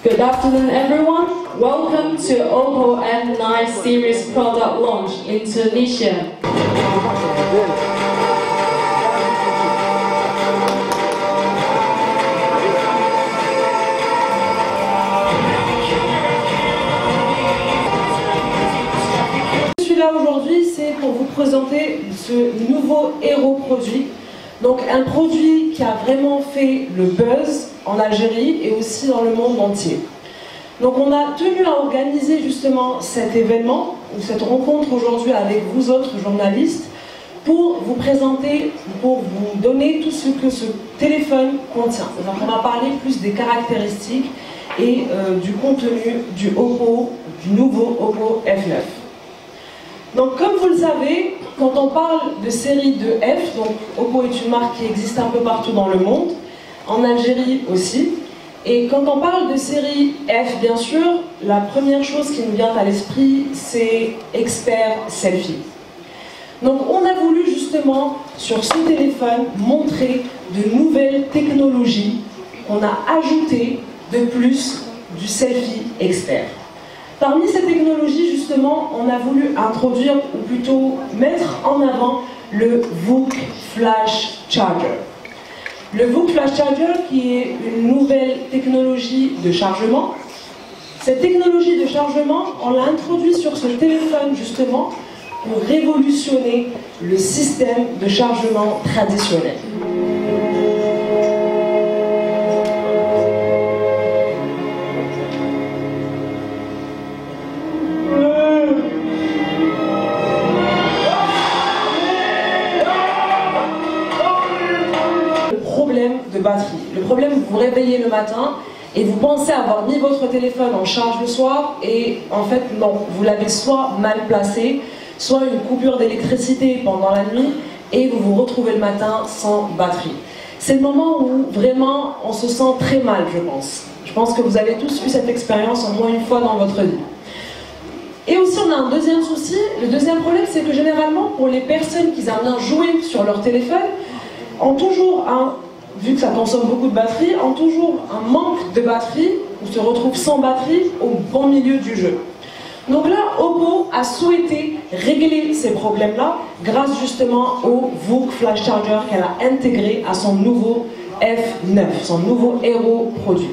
Good afternoon, everyone. Welcome to Oppo F9 series product launch in Tunisia. Je suis là aujourd'hui, c'est pour vous présenter ce nouveau héros produit. Donc un produit qui a vraiment fait le buzz en Algérie et aussi dans le monde entier. Donc on a tenu à organiser justement cet événement, ou cette rencontre aujourd'hui avec vous autres journalistes, pour vous présenter, pour vous donner tout ce que ce téléphone contient. Donc on va parler plus des caractéristiques et du contenu du Oppo, du nouveau Oppo F9. Donc comme vous le savez, quand on parle de série de F, donc Oppo est une marque qui existe un peu partout dans le monde, en Algérie aussi, et quand on parle de série F, bien sûr, la première chose qui nous vient à l'esprit, c'est Expert Selfie. Donc on a voulu justement, sur ce téléphone, montrer de nouvelles technologies qu'on a ajoutées de plus du Selfie Expert. Parmi ces technologies, justement, on a voulu introduire, ou plutôt mettre en avant, le VOOC Flash Charger. Le VOOC Flash Charger qui est une nouvelle technologie de chargement. Cette technologie de chargement, on l'a introduite sur ce téléphone, justement, pour révolutionner le système de chargement traditionnel. De batterie. Le problème, vous vous réveillez le matin et vous pensez avoir mis votre téléphone en charge le soir et en fait non, vous l'avez soit mal placé, soit une coupure d'électricité pendant la nuit et vous vous retrouvez le matin sans batterie. C'est le moment où vraiment on se sent très mal, je pense. Je pense que vous avez tous eu cette expérience au moins une fois dans votre vie. Et aussi on a un deuxième souci, le deuxième problème c'est que généralement pour les personnes qui aiment bien jouer sur leur téléphone, ont toujours vu que ça consomme beaucoup de batterie, ont toujours un manque de batterie, ou se retrouvent sans batterie au bon milieu du jeu. Donc là, Oppo a souhaité régler ces problèmes-là grâce justement au VOOC Flash Charger qu'elle a intégré à son nouveau F9, son nouveau héros produit.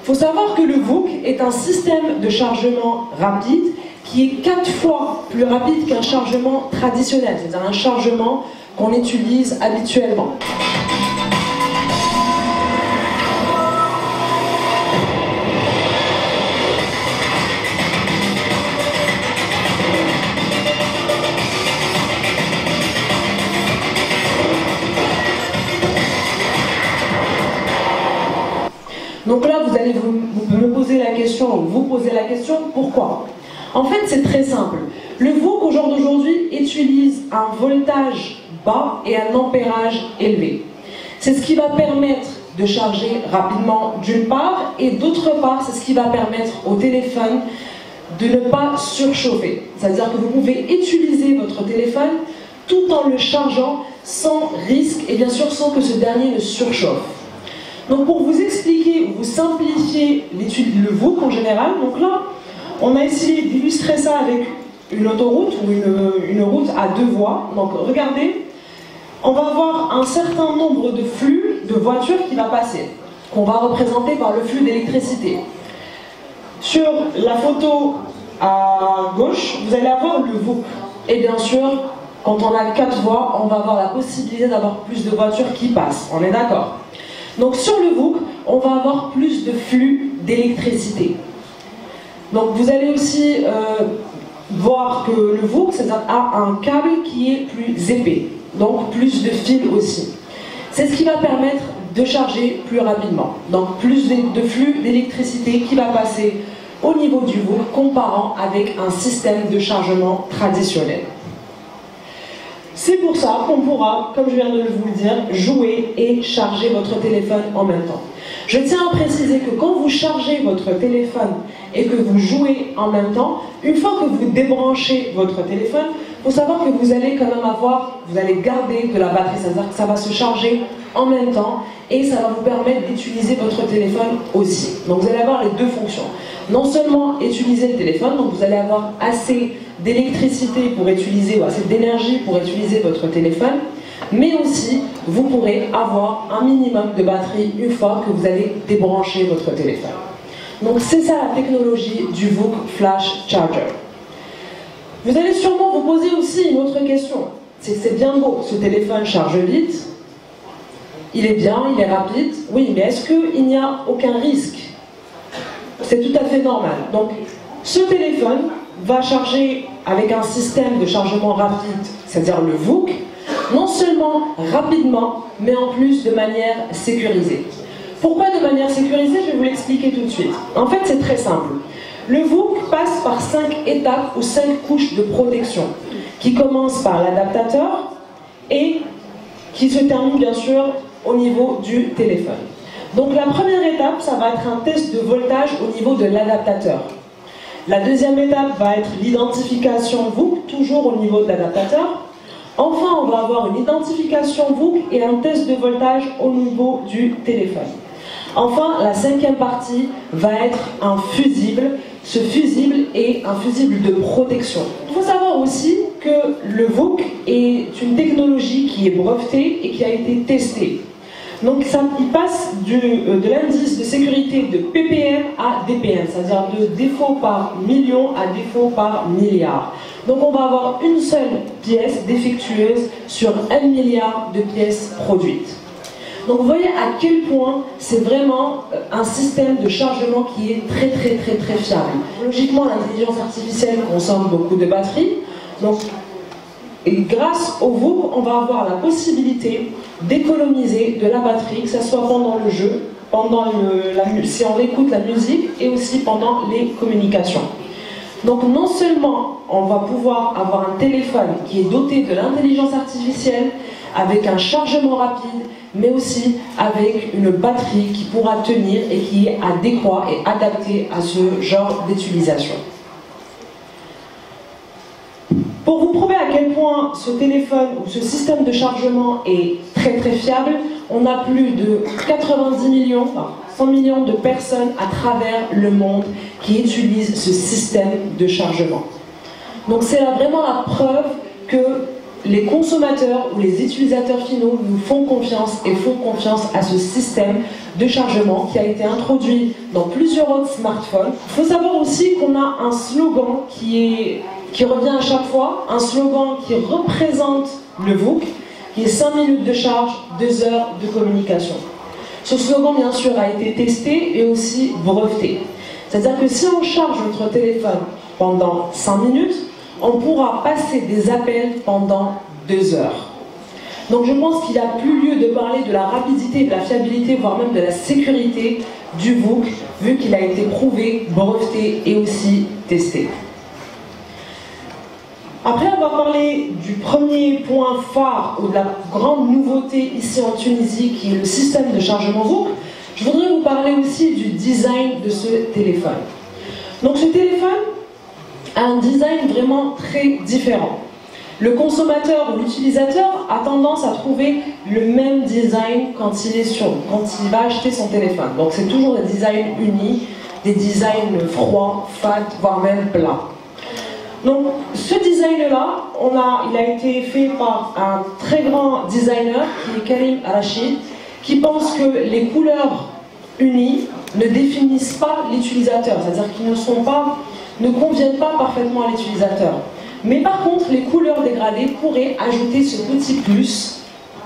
Il faut savoir que le VOOC est un système de chargement rapide qui est 4 fois plus rapide qu'un chargement traditionnel, c'est-à-dire un chargement qu'on utilise habituellement. Donc là, vous allez me poser la question, vous poser la question, pourquoi? En fait, c'est très simple. Le VOOC, au jour d'aujourd'hui, utilise un voltage bas et un ampérage élevé. C'est ce qui va permettre de charger rapidement d'une part, et d'autre part, c'est ce qui va permettre au téléphone de ne pas surchauffer. C'est-à-dire que vous pouvez utiliser votre téléphone tout en le chargeant sans risque, et bien sûr sans que ce dernier ne surchauffe. Donc pour vous expliquer, vous simplifier l'étude, le VOOC en général, donc là, on a essayé d'illustrer ça avec une autoroute ou une route à 2 voies. Donc regardez, on va avoir un certain nombre de flux de voitures qui va passer, qu'on va représenter par le flux d'électricité. Sur la photo à gauche, vous allez avoir le VOOC. Et bien sûr, quand on a 4 voies, on va avoir la possibilité d'avoir plus de voitures qui passent. On est d'accord? Donc sur le VOOC, on va avoir plus de flux d'électricité. Donc vous allez aussi voir que le VOOC a un câble qui est plus épais, donc plus de fils aussi. C'est ce qui va permettre de charger plus rapidement. Donc plus de flux d'électricité qui va passer au niveau du VOOC comparant avec un système de chargement traditionnel. C'est pour ça qu'on pourra, comme je viens de vous le dire, jouer et charger votre téléphone en même temps. Je tiens à préciser que quand vous chargez votre téléphone et que vous jouez en même temps, une fois que vous débranchez votre téléphone, il faut savoir que vous allez quand même vous allez garder de la batterie, c'est-à-dire que ça va se charger en même temps et ça va vous permettre d'utiliser votre téléphone aussi. Donc vous allez avoir les deux fonctions. Non seulement utiliser le téléphone, donc vous allez avoir assez d'électricité pour utiliser, ou assez d'énergie pour utiliser votre téléphone, mais aussi vous pourrez avoir un minimum de batterie une fois que vous allez débrancher votre téléphone. Donc c'est ça la technologie du VOOC Flash Charger. Vous allez sûrement vous poser aussi une autre question. C'est bien beau, ce téléphone charge vite, il est bien, il est rapide, oui, mais est-ce qu'il n'y a aucun risque? C'est tout à fait normal. Donc ce téléphone va charger avec un système de chargement rapide, c'est-à-dire le VOOC, non seulement rapidement, mais en plus de manière sécurisée. Pourquoi de manière sécurisée? Je vais vous l'expliquer tout de suite. En fait, c'est très simple. Le VOOC passe par 5 étapes ou 5 couches de protection, qui commencent par l'adaptateur et qui se terminent bien sûr au niveau du téléphone. Donc la première étape, ça va être un test de voltage au niveau de l'adaptateur. La deuxième étape va être l'identification VOOC, toujours au niveau de l'adaptateur. Enfin, on va avoir une identification VOOC et un test de voltage au niveau du téléphone. Enfin, la cinquième partie va être un fusible. Ce fusible est un fusible de protection. Il faut savoir aussi que le VOOC est une technologie qui est brevetée et qui a été testée. Donc il passe de l'indice de sécurité de ppm à dpm, c'est-à-dire de défaut par million à défaut par milliard. Donc on va avoir une seule pièce défectueuse sur 1 milliard de pièces produites. Donc vous voyez à quel point c'est vraiment un système de chargement qui est très fiable. Logiquement, l'intelligence artificielle consomme beaucoup de batterie. Donc, et grâce au VOOC, on va avoir la possibilité d'économiser de la batterie, que ce soit pendant le jeu, si on écoute la musique, et aussi pendant les communications. Donc non seulement on va pouvoir avoir un téléphone qui est doté de l'intelligence artificielle, avec un chargement rapide, mais aussi avec une batterie qui pourra tenir et qui est adéquat et adapté à ce genre d'utilisation. Pour vous prouver à quel point ce téléphone ou ce système de chargement est très fiable, on a plus de 90 millions, 100 millions de personnes à travers le monde qui utilisent ce système de chargement. Donc c'est vraiment la preuve que les consommateurs ou les utilisateurs finaux nous font confiance et font confiance à ce système de chargement qui a été introduit dans plusieurs autres smartphones. Il faut savoir aussi qu'on a un slogan qui revient à chaque fois, un slogan qui représente le VOOC, qui est 5 minutes de charge, 2 heures de communication. Ce slogan, bien sûr, a été testé et aussi breveté. C'est-à-dire que si on charge notre téléphone pendant 5 minutes, on pourra passer des appels pendant 2 heures. Donc je pense qu'il n'y a plus lieu de parler de la rapidité, de la fiabilité, voire même de la sécurité du VOOC, vu qu'il a été prouvé, breveté et aussi testé. Après avoir parlé du premier point phare ou de la grande nouveauté ici en Tunisie, qui est le système de chargement VOOC, je voudrais vous parler aussi du design de ce téléphone. Donc ce téléphone a un design vraiment très différent. Le consommateur ou l'utilisateur a tendance à trouver le même design quand il va acheter son téléphone. Donc c'est toujours des designs unis, des designs froids, fades, voire même plats. Donc ce design-là, il a été fait par un très grand designer qui est Karim Rachid, qui pense que les couleurs unies ne définissent pas l'utilisateur, c'est-à-dire qu'ils ne conviennent pas parfaitement à l'utilisateur. Mais par contre, les couleurs dégradées pourraient ajouter ce petit plus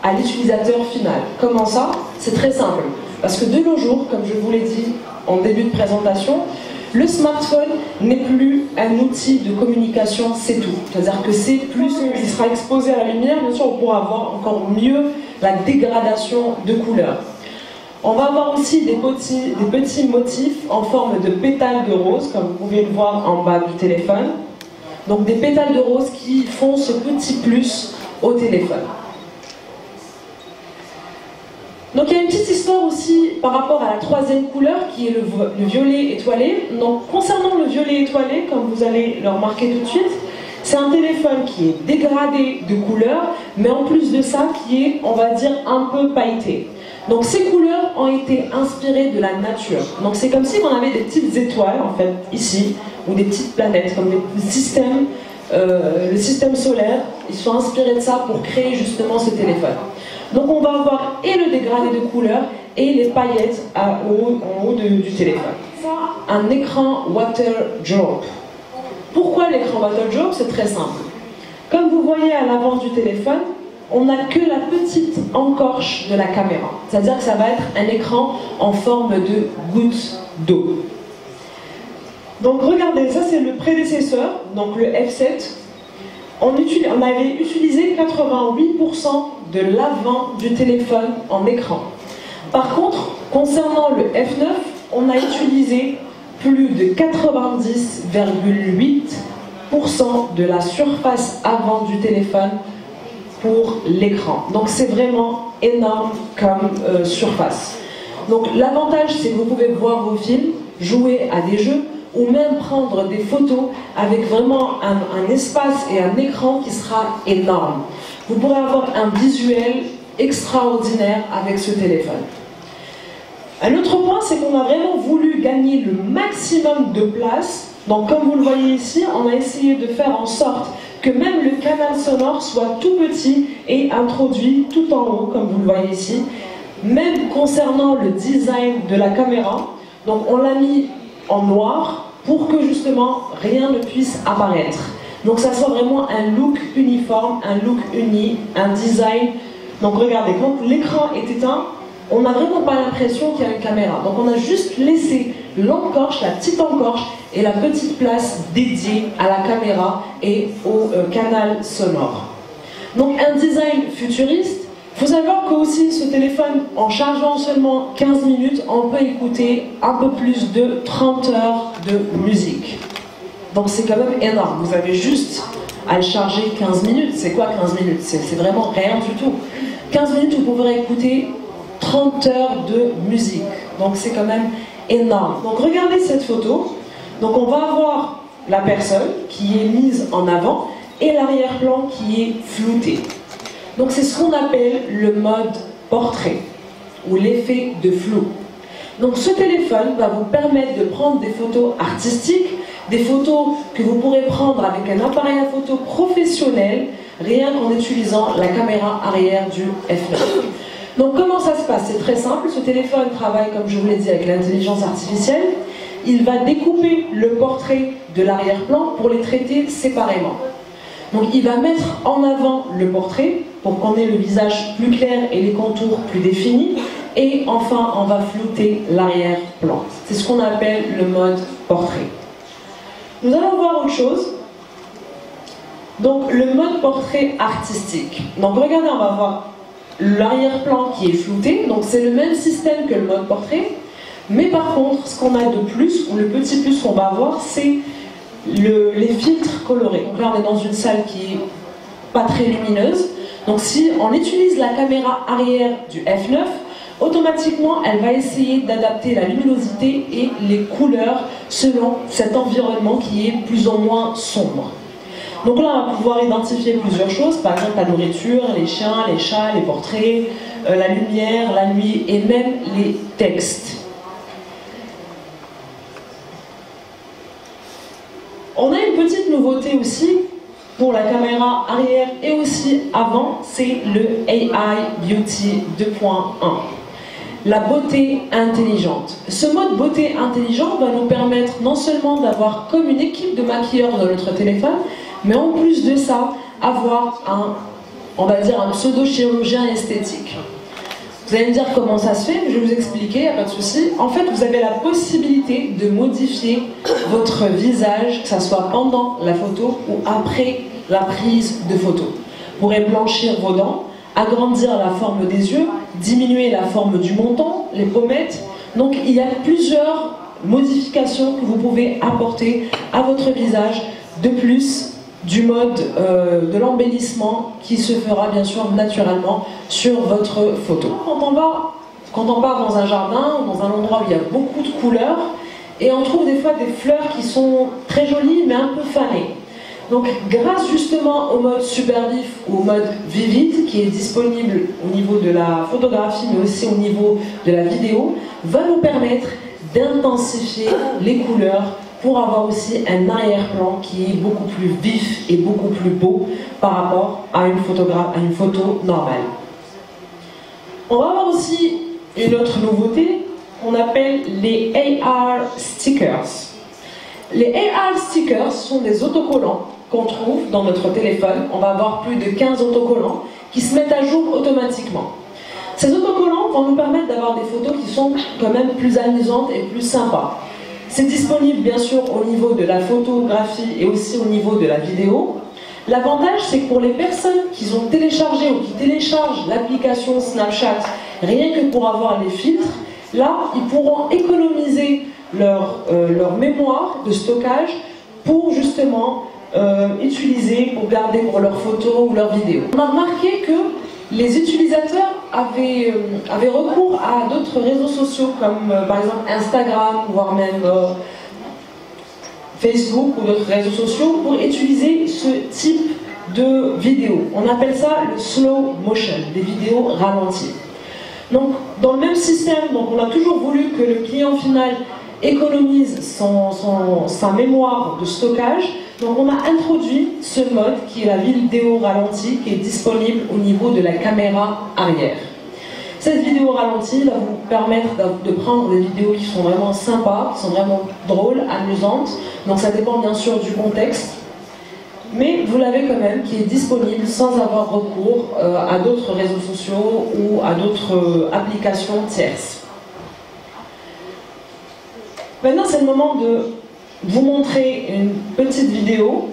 à l'utilisateur final. Comment ça? C'est très simple. Parce que de nos jours, comme je vous l'ai dit en début de présentation, le smartphone n'est plus un outil de communication, c'est tout. C'est-à-dire que c'est plus, il sera exposé à la lumière, bien sûr, on pourra voir encore mieux la dégradation de couleurs. On va avoir aussi des petits motifs en forme de pétales de rose, comme vous pouvez le voir en bas du téléphone. Donc des pétales de rose qui font ce petit plus au téléphone. Donc il y a une petite histoire aussi par rapport à la troisième couleur qui est le violet étoilé. Donc concernant le violet étoilé, comme vous allez le remarquer tout de suite, c'est un téléphone qui est dégradé de couleur, mais en plus de ça qui est, on va dire, un peu pailleté. Donc ces couleurs ont été inspirées de la nature. Donc c'est comme si on avait des petites étoiles en fait ici, ou des petites planètes, comme des systèmes, le système solaire. Ils sont inspirés de ça pour créer justement ce téléphone. Donc on va avoir et le dégradé de couleur et les paillettes en haut du téléphone. Ça, un écran water drop. Pourquoi l'écran water drop? C'est très simple. Comme vous voyez à l'avant du téléphone, on n'a que la petite encorche de la caméra. C'est-à-dire que ça va être un écran en forme de goutte d'eau. Donc regardez, ça c'est le prédécesseur, donc le F7. On avait utilisé 88% de l'avant du téléphone en écran. Par contre, concernant le F9, on a utilisé plus de 90,8% de la surface avant du téléphone pour l'écran. Donc c'est vraiment énorme comme surface. Donc l'avantage, c'est que vous pouvez voir vos films, jouer à des jeux, ou même prendre des photos avec vraiment un espace et un écran qui sera énorme. Vous pourrez avoir un visuel extraordinaire avec ce téléphone. Un autre point, c'est qu'on a vraiment voulu gagner le maximum de place. Donc comme vous le voyez ici, on a essayé de faire en sorte que même le canal sonore soit tout petit et introduit tout en haut, comme vous le voyez ici. Même concernant le design de la caméra, donc on l'a mis en noir pour que justement rien ne puisse apparaître. Donc ça soit vraiment un look uniforme, un look uni, un design. Donc regardez, quand l'écran est éteint, on n'a vraiment pas l'impression qu'il y a une caméra. Donc on a juste laissé l'encorche, la petite encorche et la petite place dédiée à la caméra et au canal sonore. Donc un design futuriste. Il faut savoir que aussi ce téléphone, en chargeant seulement 15 minutes, on peut écouter un peu plus de 30 heures de musique. Donc c'est quand même énorme. Vous avez juste à le charger 15 minutes. C'est quoi 15 minutes? C'est vraiment rien du tout. 15 minutes, vous pourrez écouter 30 heures de musique. Donc c'est quand même énorme. Donc regardez cette photo. Donc on va avoir la personne qui est mise en avant et l'arrière-plan qui est flouté. Donc c'est ce qu'on appelle le mode portrait ou l'effet de flou. Donc ce téléphone va vous permettre de prendre des photos artistiques, des photos que vous pourrez prendre avec un appareil à photo professionnel, rien qu'en utilisant la caméra arrière du F9. Donc comment ça se passe? C'est très simple, ce téléphone travaille, comme je vous l'ai dit, avec l'intelligence artificielle. Il va découper le portrait de l'arrière-plan pour les traiter séparément. Donc il va mettre en avant le portrait pour qu'on ait le visage plus clair et les contours plus définis. Et enfin, on va flouter l'arrière-plan. C'est ce qu'on appelle le mode portrait. Nous allons voir autre chose. Donc le mode portrait artistique. Donc regardez, on va voir l'arrière-plan qui est flouté. Donc c'est le même système que le mode portrait. Mais par contre, ce qu'on a de plus, ou le petit plus qu'on va avoir, c'est les filtres colorés. Donc là, on est dans une salle qui est pas très lumineuse. Donc si on utilise la caméra arrière du F9, automatiquement, elle va essayer d'adapter la luminosité et les couleurs selon cet environnement qui est plus ou moins sombre. Donc là, on va pouvoir identifier plusieurs choses, par exemple la nourriture, les chiens, les chats, les portraits, la lumière, la nuit et même les textes. On a une petite nouveauté aussi pour la caméra arrière et aussi avant, c'est le AI Beauty 2.1. La beauté intelligente. Ce mode beauté intelligente va nous permettre non seulement d'avoir comme une équipe de maquilleurs dans notre téléphone, mais en plus de ça, avoir on va dire un pseudo-chirurgien esthétique. Vous allez me dire comment ça se fait, je vais vous expliquer, il n'y a pas de souci. En fait, vous avez la possibilité de modifier votre visage, que ce soit pendant la photo ou après la prise de photo. Vous pourrez blanchir vos dents, agrandir la forme des yeux, diminuer la forme du menton, les pommettes. Donc il y a plusieurs modifications que vous pouvez apporter à votre visage, de plus du mode de l'embellissement qui se fera bien sûr naturellement sur votre photo. Quand on va quand on part dans un jardin ou dans un endroit où il y a beaucoup de couleurs, et on trouve des fois des fleurs qui sont très jolies mais un peu fanées. Donc grâce justement au mode super vif ou au mode vivid qui est disponible au niveau de la photographie mais aussi au niveau de la vidéo, va nous permettre d'intensifier les couleurs pour avoir aussi un arrière-plan qui est beaucoup plus vif et beaucoup plus beau par rapport à une photo normale. On va avoir aussi une autre nouveauté qu'on appelle les AR stickers. Les AR stickers sont des autocollants qu'on trouve dans notre téléphone. On va avoir plus de 15 autocollants qui se mettent à jour automatiquement. Ces autocollants vont nous permettre d'avoir des photos qui sont quand même plus amusantes et plus sympas. C'est disponible bien sûr au niveau de la photographie et aussi au niveau de la vidéo. L'avantage, c'est que pour les personnes qui ont téléchargé ou qui téléchargent l'application Snapchat rien que pour avoir les filtres, là, ils pourront économiser leur mémoire de stockage pour justement utiliser, pour garder pour leurs photos ou leurs vidéos. On a remarqué que les utilisateurs avaient recours à d'autres réseaux sociaux comme par exemple Instagram, voire même Facebook ou d'autres réseaux sociaux pour utiliser ce type de vidéos. On appelle ça le slow motion, des vidéos ralenties. Donc dans le même système, donc, on a toujours voulu que le client final économise sa mémoire de stockage. Donc on a introduit ce mode qui est la vidéo ralentie qui est disponible au niveau de la caméra arrière. Cette vidéo ralentie va vous permettre de prendre des vidéos qui sont vraiment sympas, qui sont vraiment drôles, amusantes. Donc ça dépend bien sûr du contexte. Mais vous l'avez quand même qui est disponible sans avoir recours à d'autres réseaux sociaux ou à d'autres applications tierces. Maintenant c'est le moment de vous montrer une petite vidéo.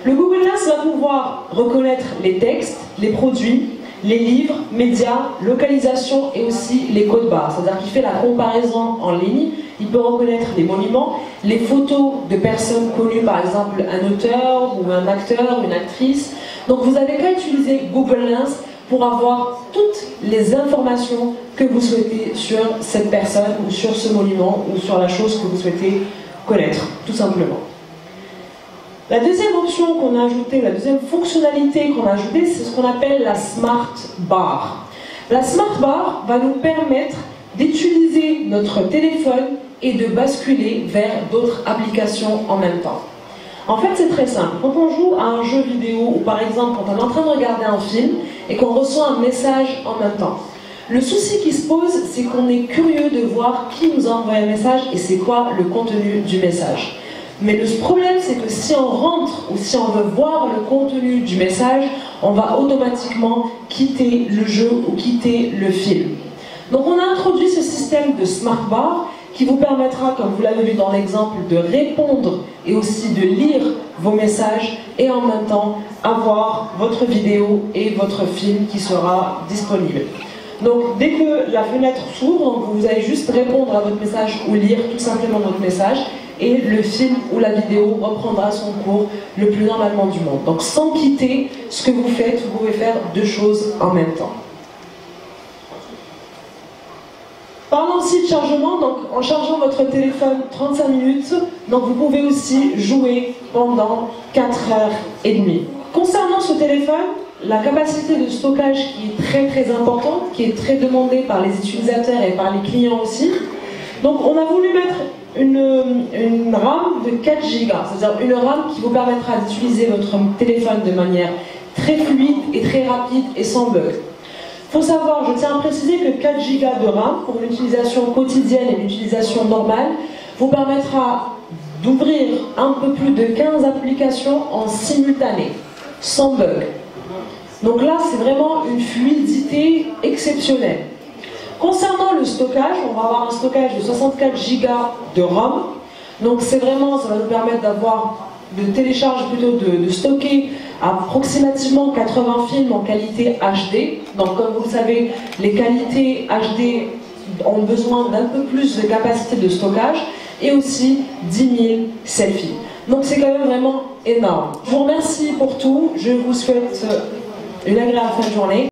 Le Google Lens va pouvoir reconnaître les textes, les produits, les livres, médias, localisation et aussi les codes barres. C'est-à-dire qu'il fait la comparaison en ligne, il peut reconnaître les monuments, les photos de personnes connues, par exemple un auteur ou un acteur ou une actrice. Donc vous n'avez qu'à utiliser Google Lens pour avoir toutes les informations que vous souhaitez sur cette personne ou sur ce monument ou sur la chose que vous souhaitez connaître, tout simplement. La deuxième option qu'on a ajoutée, la deuxième fonctionnalité qu'on a ajoutée, c'est ce qu'on appelle la Smart Bar. La Smart Bar va nous permettre d'utiliser notre téléphone et de basculer vers d'autres applications en même temps. En fait, c'est très simple. Quand on joue à un jeu vidéo ou par exemple quand on est en train de regarder un film et qu'on reçoit un message en même temps, le souci qui se pose, c'est qu'on est curieux de voir qui nous a envoyé un message et c'est quoi le contenu du message. Mais le problème, c'est que si on rentre ou si on veut voir le contenu du message, on va automatiquement quitter le jeu ou quitter le film. Donc on a introduit ce système de Smart Bar qui vous permettra, comme vous l'avez vu dans l'exemple, de répondre et aussi de lire vos messages et en même temps avoir votre vidéo et votre film qui sera disponible. Donc dès que la fenêtre s'ouvre, vous allez juste répondre à votre message ou lire tout simplement votre message et le film ou la vidéo reprendra son cours le plus normalement du monde. Donc sans quitter ce que vous faites, vous pouvez faire deux choses en même temps. Parlons aussi de chargement, donc en chargeant votre téléphone 35 minutes, donc vous pouvez aussi jouer pendant 4h30. Concernant ce téléphone, la capacité de stockage qui est très importante, qui est très demandée par les utilisateurs et par les clients aussi. Donc on a voulu mettre une RAM de 4 Go, c'est-à-dire une RAM qui vous permettra d'utiliser votre téléphone de manière très fluide et très rapide et sans bug. Il faut savoir, je tiens à préciser que 4 Go de RAM pour l'utilisation quotidienne et l'utilisation normale vous permettra d'ouvrir un peu plus de 15 applications en simultané, sans bug. Donc là, c'est vraiment une fluidité exceptionnelle. Concernant le stockage, on va avoir un stockage de 64 Go de RAM. Donc c'est vraiment, ça va nous permettre de télécharger plutôt, de stocker approximativement 80 films en qualité HD. Donc comme vous le savez, les qualités HD ont besoin d'un peu plus de capacité de stockage et aussi 10 000 selfies. Donc c'est quand même vraiment énorme. Je vous remercie pour tout, je vous souhaite une agréable fin de journée.